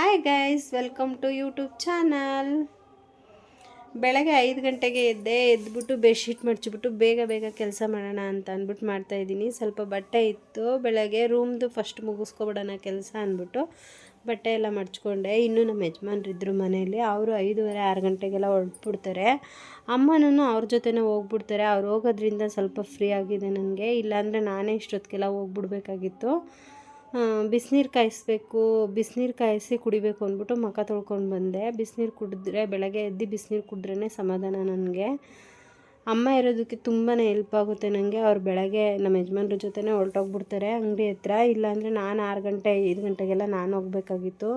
Hi guys, welcome to YouTube channel. ಬೆಳಗ್ಗೆ 5 ಗಂಟೆಗೆ ಎದ್ಬಿಟ್ಟು ಬೆಡ್ಶೀಟ್ ಮಡ್ಚಿಬಿಟ್ಟು ಬೇಗ ಬೇಗ ಕೆಲಸ ಮಾಡೋಣ ಅಂತ ಅಂದ್ಬಿಟ್ಟು ಮಾಡ್ತಾಯಿದ್ದೀನಿ. ಸ್ವಲ್ಪ ಬಟ್ಟೆ ಇತ್ತು, ಬೆಳಗ್ಗೆ ರೂಮ್ದು ಫಸ್ಟ್ ಮುಗಿಸ್ಕೊಬಿಡೋಣ ಕೆಲಸ ಅಂದ್ಬಿಟ್ಟು ಬಟ್ಟೆ ಎಲ್ಲ ಮಡ್ಚ್ಕೊಂಡೆ. ಇನ್ನೂ ನಮ್ಮ ಯಜಮಾನ್ರಿದ್ರು ಮನೆಯಲ್ಲಿ, ಅವರು 5:30 6 ಗಂಟೆಗೆಲ್ಲ ಹೊರಟ್ಬಿಡ್ತಾರೆ. ಅಮ್ಮನೂ ಅವ್ರ ಜೊತೆನೇ ಹೋಗ್ಬಿಡ್ತಾರೆ. ಅವ್ರು ಹೋಗೋದ್ರಿಂದ ಸ್ವಲ್ಪ ಫ್ರೀ ಆಗಿದೆ ನನಗೆ, ಇಲ್ಲಾಂದರೆ ನಾನೇ ಇಷ್ಟೊತ್ತಿಗೆಲ್ಲ ಹೋಗ್ಬಿಡ್ಬೇಕಾಗಿತ್ತು. ಬಿಸಿನೀರು ಕಾಯಿಸ್ಬೇಕು, ಬಿಸಿನೀರು ಕಾಯಿಸಿ ಕುಡಿಬೇಕು ಅಂದ್ಬಿಟ್ಟು ಮುಖ ತೊಳ್ಕೊಂಡು ಬಂದೆ. ಬಿಸಿನೀರು ಕುಡಿದ್ರೆ, ಬೆಳಗ್ಗೆ ಎದ್ದು ಬಿಸಿನೀರು ಕುಡಿದ್ರೇ ಸಮಾಧಾನ ನನಗೆ. ಅಮ್ಮ ಇರೋದಕ್ಕೆ ತುಂಬಾ ಹೆಲ್ಪ್ ಆಗುತ್ತೆ ನನಗೆ. ಅವ್ರು ಬೆಳಗ್ಗೆ ನಮ್ಮ ಯಜಮಾನ್ರ ಜೊತೆನೇ ಹೊರಟೋಗ್ಬಿಡ್ತಾರೆ ಅಂಗಡಿ ಹತ್ರ. ಇಲ್ಲಾಂದರೆ ನಾನು 6 ಗಂಟೆ 5 ಗಂಟೆಗೆಲ್ಲ ನಾನು ಹೋಗಬೇಕಾಗಿತ್ತು.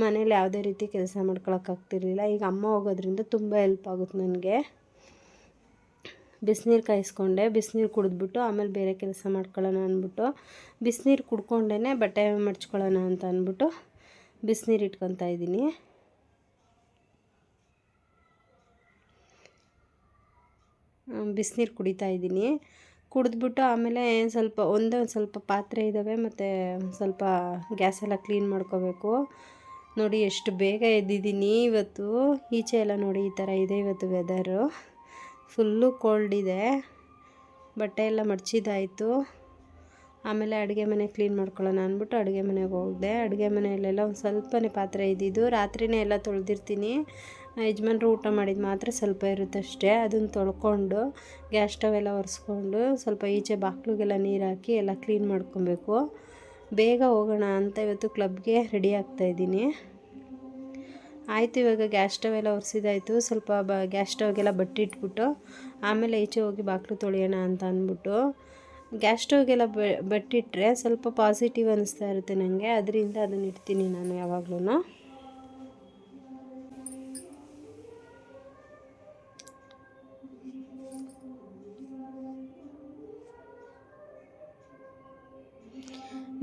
ಮನೇಲಿ ಯಾವುದೇ ರೀತಿ ಕೆಲಸ ಮಾಡ್ಕೊಳಕ್ಕಾಗ್ತಿರ್ಲಿಲ್ಲ. ಈಗ ಅಮ್ಮ ಹೋಗೋದ್ರಿಂದ ತುಂಬ ಹೆಲ್ಪ್ ಆಗುತ್ತೆ ನನಗೆ. ಬಿಸಿನೀರು ಕಾಯಿಸ್ಕೊಂಡೆ, ಬಿಸಿನೀರು ಕುಡಿದ್ಬಿಟ್ಟು ಆಮೇಲೆ ಬೇರೆ ಕೆಲಸ ಮಾಡ್ಕೊಳ್ಳೋಣ ಅಂದ್ಬಿಟ್ಟು ಬಿಸಿನೀರು ಕುಡ್ಕೊಂಡೇ ಬಟ್ಟೆ ಮಡ್ಚ್ಕೊಳ್ಳೋಣ ಅಂತ ಅಂದ್ಬಿಟ್ಟು ಬಿಸಿನೀರು ಇಟ್ಕೊತಾ ಇದ್ದೀನಿ. ಬಿಸಿನೀರು ಕುಡಿತಾ ಇದ್ದೀನಿ. ಕುಡಿದ್ಬಿಟ್ಟು ಆಮೇಲೆ ಸ್ವಲ್ಪ ಪಾತ್ರೆ ಇದ್ದಾವೆ, ಮತ್ತು ಸ್ವಲ್ಪ ಗ್ಯಾಸೆಲ್ಲ ಕ್ಲೀನ್ ಮಾಡ್ಕೋಬೇಕು. ನೋಡಿ ಎಷ್ಟು ಬೇಗ ಎದ್ದಿದ್ದೀನಿ ಇವತ್ತು. ಈಚೆ ಎಲ್ಲ ನೋಡಿ ಈ ಥರ ಇದೆ ಇವತ್ತು ವೆದರು. ಫುಲ್ಲು ಕೋಲ್ಡ್ ಇದೆ. ಬಟ್ಟೆ ಎಲ್ಲ ಮಡ್ಚಿದ್ದಾಯಿತು. ಆಮೇಲೆ ಅಡುಗೆ ಮನೆ ಕ್ಲೀನ್ ಮಾಡ್ಕೊಳ್ಳೋಣ ಅಂದ್ಬಿಟ್ಟು ಅಡುಗೆ ಮನೆಗೆ ಹೋಗಿದೆ. ಅಡುಗೆ ಮನೆಯಲ್ಲೆಲ್ಲ ಒಂದು ಸ್ವಲ್ಪನೇ ಪಾತ್ರೆ ಇದ್ದಿದ್ದು, ರಾತ್ರಿನೇ ಎಲ್ಲ ತೊಳೆದಿರ್ತೀನಿ. ಯಜಮಾನ್ರು ಊಟ ಮಾಡಿದ್ದು ಮಾತ್ರ ಸ್ವಲ್ಪ ಇರುತ್ತಷ್ಟೇ. ಅದನ್ನು ತೊಳ್ಕೊಂಡು ಗ್ಯಾಸ್ ಸ್ಟವ್ ಎಲ್ಲ ಒರೆಸ್ಕೊಂಡು ಸ್ವಲ್ಪ ಈಚೆ ಬಾಗಿಲಿಗೆಲ್ಲ ನೀರು ಹಾಕಿ ಎಲ್ಲ ಕ್ಲೀನ್ ಮಾಡ್ಕೊಬೇಕು. ಬೇಗ ಹೋಗೋಣ ಅಂತ ಇವತ್ತು ಕ್ಲಬ್ಗೆ ರೆಡಿ ಆಗ್ತಾಯಿದ್ದೀನಿ. ಆಯಿತು, ಇವಾಗ ಗ್ಯಾಸ್ ಸ್ಟವ್ ಎಲ್ಲ ಒರೆಸಿದಾಯಿತು. ಸ್ವಲ್ಪ ಗ್ಯಾಸ್ ಸ್ಟವ್ಗೆಲ್ಲ ಬಟ್ಟೆ ಇಟ್ಬಿಟ್ಟು ಆಮೇಲೆ ಈಚೆ ಹೋಗಿ ಬಾಗಿಲು ತೊಳೆಯೋಣ ಅಂತ ಅಂದ್ಬಿಟ್ಟು ಗ್ಯಾಸ್ ಸ್ಟವ್ಗೆಲ್ಲ ಬಟ್ಟಿಟ್ರೆ ಸ್ವಲ್ಪ ಪಾಸಿಟಿವ್ ಅನ್ನಿಸ್ತಾ ಇರುತ್ತೆ ನನಗೆ. ಅದರಿಂದ ಅದನ್ನು ಇಡ್ತೀನಿ ನಾನು ಯಾವಾಗಲೂ.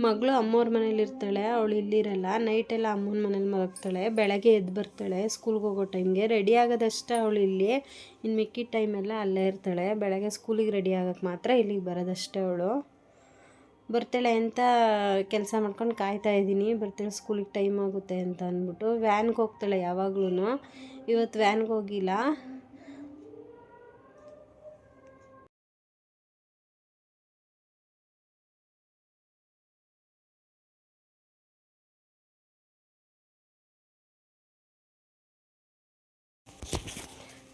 ಮಗಳು ಅಮ್ಮವ್ರ ಮನೇಲಿ ಇರ್ತಾಳೆ, ಅವಳು ಇಲ್ಲಿರಲ್ಲ. ನೈಟೆಲ್ಲ ಅಮ್ಮನ ಮನೇಲಿ ಮಲಗ್ತಾಳೆ, ಬೆಳಗ್ಗೆ ಎದ್ದು ಬರ್ತಾಳೆ ಸ್ಕೂಲ್ಗೆ ಹೋಗೋ ಟೈಮ್ಗೆ. ರೆಡಿ ಆಗೋದಷ್ಟೇ ಅವಳು ಇಲ್ಲಿ, ಇನ್ನು ಮಿಕ್ಕಿದ ಟೈಮೆಲ್ಲ ಅಲ್ಲೇ ಇರ್ತಾಳೆ. ಬೆಳಗ್ಗೆ ಸ್ಕೂಲಿಗೆ ರೆಡಿ ಆಗೋಕ್ಕೆ ಮಾತ್ರ ಇಲ್ಲಿಗೆ ಬರೋದಷ್ಟೇ. ಅವಳು ಬರ್ತಾಳೆ ಅಂತ ಕೆಲಸ ಮಾಡ್ಕೊಂಡು ಕಾಯ್ತಾ ಇದ್ದೀನಿ. ಬರ್ತಾಳೆ, ಸ್ಕೂಲಿಗೆ ಟೈಮ್ ಆಗುತ್ತೆ ಅಂತ ಅಂದ್ಬಿಟ್ಟು. ವ್ಯಾನ್ಗೆ ಹೋಗ್ತಾಳೆ ಯಾವಾಗ್ಲೂ. ಇವತ್ತು ವ್ಯಾನ್ಗೆ ಹೋಗಿಲ್ಲ.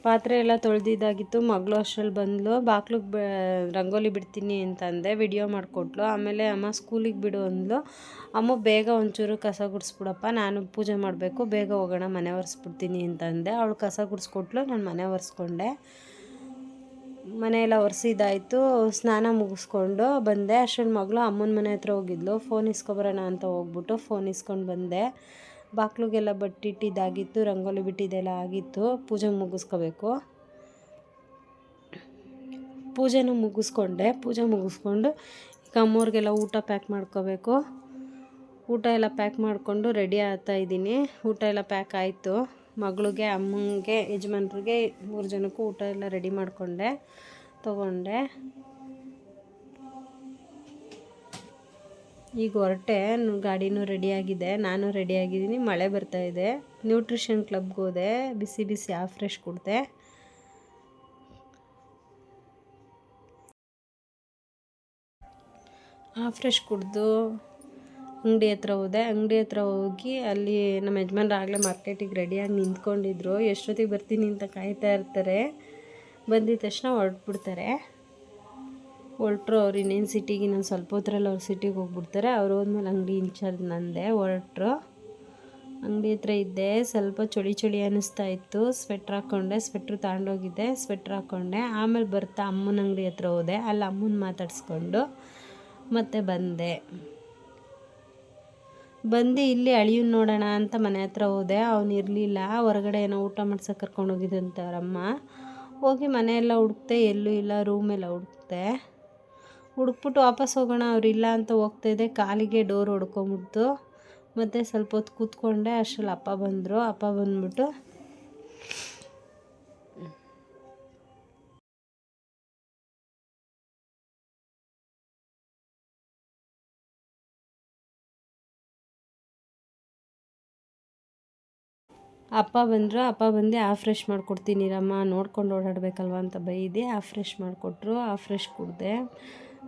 ಪಾತ್ರೆ ಎಲ್ಲ ತೊಳೆದಿದ್ದಾಗಿತ್ತು. ಮಗಳು ಅಷ್ಟರಲ್ಲಿ ಬಂದಳು. ಬಾಗ್ಲಿಗೆ ರಂಗೋಲಿ ಬಿಡ್ತೀನಿ ಅಂತಂದೆ, ವಿಡಿಯೋ ಮಾಡಿಕೊಟ್ಲು. ಆಮೇಲೆ ಅಮ್ಮ ಸ್ಕೂಲಿಗೆ ಬಿಡು ಅಂದ್ಲು. ಅಮ್ಮ ಬೇಗ ಒಂಚೂರು ಕಸ ಗುಡಿಸ್ಬಿಡಪ್ಪ, ನಾನು ಪೂಜೆ ಮಾಡಬೇಕು, ಬೇಗ ಹೋಗೋಣ, ಮನೆ ಒರೆಸ್ಬಿಡ್ತೀನಿ ಅಂತಂದೆ. ಅವಳು ಕಸ ಗುಡಿಸ್ಕೊಟ್ಲು, ನಾನು ಮನೆ ಒರೆಸ್ಕೊಂಡೆ. ಮನೆಯೆಲ್ಲ ಒರೆಸಿದ್ದಾಯಿತು. ಸ್ನಾನ ಮುಗಿಸ್ಕೊಂಡು ಬಂದೆ. ಅಷ್ಟರಲ್ಲಿ ಮಗಳು ಅಮ್ಮನ ಮನೆ ಹತ್ರ ಹೋಗಿದ್ಲು. ಫೋನ್ ಇಸ್ಕೊಬರೋಣ ಅಂತ ಹೋಗ್ಬಿಟ್ಟು ಫೋನ್ ಇಸ್ಕೊಂಡು ಬಂದೆ. ಬಾಗಿಲಿಗೆಲ್ಲ ಬಟ್ಟಿಟ್ಟಿದ್ದಾಗಿತ್ತು, ರಂಗೋಲಿ ಬಿಟ್ಟಿದ್ದೆಲ್ಲ ಆಗಿತ್ತು. ಪೂಜೆ ಮುಗಿಸ್ಕೋಬೇಕು. ಪೂಜೆನೂ ಮುಗಿಸ್ಕೊಂಡೆ. ಪೂಜೆ ಮುಗಿಸ್ಕೊಂಡು ಈಗ ಅಮ್ಮವ್ರಿಗೆಲ್ಲ ಊಟ ಪ್ಯಾಕ್ ಮಾಡ್ಕೋಬೇಕು. ಊಟ ಎಲ್ಲ ಪ್ಯಾಕ್ ಮಾಡಿಕೊಂಡು ರೆಡಿ ಆಗ್ತಾ ಇದ್ದೀನಿ. ಊಟ ಎಲ್ಲ ಪ್ಯಾಕ್ ಆಯಿತು. ಮಗಳಿಗೆ, ಅಮ್ಮಂಗೆ, ಯಜಮಾನ್ರಿಗೆ 3 ಜನಕ್ಕೂ ಊಟ ಎಲ್ಲ ರೆಡಿ ಮಾಡಿಕೊಂಡೆ, ತೊಗೊಂಡೆ. ಈಗ ಹೊರಟೆ, ಗಾಡಿನೂ ರೆಡಿಯಾಗಿದೆ, ನಾನು ರೆಡಿಯಾಗಿದ್ದೀನಿ. ಮಳೆ ಬರ್ತಾಯಿದೆ. ನ್ಯೂಟ್ರಿಷನ್ ಕ್ಲಬ್ಗೆ ಹೋದೆ, ಬಿಸಿ ಬಿಸಿ ಆಫ್ರೆಶ್ ಕುಡಿದೆ. ಆಫ್ರೆಶ್ ಕುಡಿದು ಅಂಗಡಿ ಹತ್ರ ಹೋದೆ. ಅಂಗಡಿ ಹತ್ರ ಹೋಗಿ ಅಲ್ಲಿ ನಮ್ಮ ಯಜಮಾನ್ರು ಆಗಲೇ ಮಾರ್ಕೆಟಿಗೆ ರೆಡಿಯಾಗಿ ನಿಂತ್ಕೊಂಡಿದ್ರು. ಎಷ್ಟೊತ್ತಿಗೆ ಬರ್ತೀನಿ ಅಂತ ಕಾಯ್ತಾ ಇರ್ತಾರೆ. ಬಂದಿದ ತಕ್ಷಣ ಹೊರಟ್ಬಿಡ್ತಾರೆ. ಹೊರಟ್ರು ಅವ್ರು ಇನ್ನೇನು ಸಿಟಿಗೆ, ಇನ್ನೊಂದು ಸ್ವಲ್ಪ ಹೊತ್ತರಲ್ಲಿ ಅವ್ರು ಸಿಟಿಗೆ ಹೋಗ್ಬಿಡ್ತಾರೆ. ಅವ್ರು ಹೋದ್ಮೇಲೆ ಅಂಗಡಿ ಇನ್ಚಾರ್ಜ್ ನಂದೆ. ಹೊರಟ್ರು. ಅಂಗಡಿ ಹತ್ರ ಇದ್ದೆ. ಸ್ವಲ್ಪ ಚಳಿ ಅನ್ನಿಸ್ತಾ ಇತ್ತು. ಸ್ವೆಟ್ರ್ ಹಾಕ್ಕೊಂಡೆ, ಸ್ವೆಟ್ರ್ ತಗೊಂಡೋಗಿದ್ದೆ, ಸ್ವೆಟ್ರ್ ಹಾಕ್ಕೊಂಡೆ. ಆಮೇಲೆ ಬರ್ತಾ ಅಮ್ಮನ ಅಂಗಡಿ ಹತ್ರ ಹೋದೆ. ಅಲ್ಲಿ ಅಮ್ಮನ ಮಾತಾಡಿಸ್ಕೊಂಡು ಮತ್ತೆ ಬಂದು ಇಲ್ಲಿ ಅಳಿಯನ್ನ ನೋಡೋಣ ಅಂತ ಮನೆ ಹತ್ರ ಹೋದೆ. ಅವನು ಇರಲಿಲ್ಲ, ಹೊರಗಡೆ ಏನೋ ಊಟ ಮಾಡ್ಸೋಕೆ ಕರ್ಕೊಂಡೋಗಿದ್ದಂತೆ ಅವರಮ್ಮ. ಹೋಗಿ ಮನೆಯೆಲ್ಲ ಹುಡುಕ್ತೆ, ಎಲ್ಲೂ ಇಲ್ಲ. ರೂಮೆಲ್ಲ ಹುಡುಕ್ಬಿಟ್ಟು ವಾಪಸ್ ಹೋಗೋಣ, ಅವರಿಲ್ಲ ಅಂತ ಹೋಗ್ತಾಯಿದ್ದೆ. ಕಾಲಿಗೆ ಡೋರ್ ಹೊಡ್ಕೊಂಬಿಡ್ತು. ಮತ್ತು ಸ್ವಲ್ಪ ಹೊತ್ತು ಕೂತ್ಕೊಂಡೆ. ಅಷ್ಟರಲ್ಲಿ ಅಪ್ಪ ಬಂದರು. ಅಪ್ಪ ಬಂದ್ಬಿಟ್ಟು ಅಪ್ಪ ಬಂದರು. ಅಪ್ಪ ಬಂದು ಆ ಫ್ರೆಶ್ ಮಾಡಿಕೊಡ್ತೀನಿರಮ್ಮ, ನೋಡ್ಕೊಂಡು ಓಡಾಡಬೇಕಲ್ವ ಅಂತ ಬೈದೆ. ಆ ಫ್ರೆಶ್ ಮಾಡಿಕೊಟ್ರು. ಆ ಫ್ರೆಶ್ ಕುಡಿದೆ.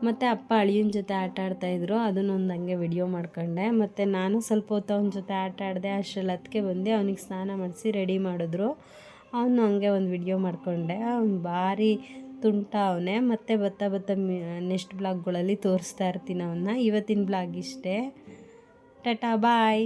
ಮತ್ತು ಅಪ್ಪ ಅಳಿಯನ ಜೊತೆ ಆಟ ಆಡ್ತಾಯಿದ್ರು. ಅದನ್ನೊಂದು ಹಂಗೆ ವಿಡಿಯೋ ಮಾಡ್ಕೊಂಡೆ. ಮತ್ತು ನಾನು ಸ್ವಲ್ಪ ಹೊತ್ತು ಅವನ ಜೊತೆ ಆಟ ಆಡಿದೆ. ಅಷ್ಟರಲ್ಲಿ ಅದಕ್ಕೆ ಬಂದೆ. ಅವನಿಗೆ ಸ್ನಾನ ಮಾಡಿಸಿ ರೆಡಿ ಮಾಡಿದ್ರು. ಅವನು ಹಂಗೆ ಒಂದು ವಿಡಿಯೋ ಮಾಡಿಕೊಂಡೆ. ಅವ್ನು ಭಾರಿ ತುಂಟ ಅವನೇ. ಮತ್ತೆ ಬತ್ತ ನೆಕ್ಸ್ಟ್ ಬ್ಲಾಗ್ಗಳಲ್ಲಿ ತೋರಿಸ್ತಾ ಇರ್ತೀನಿ ಅವನ್ನ. ಇವತ್ತಿನ ಬ್ಲಾಗ್ ಇಷ್ಟೇ. ಟಾಟಾ ಬಾಯ್.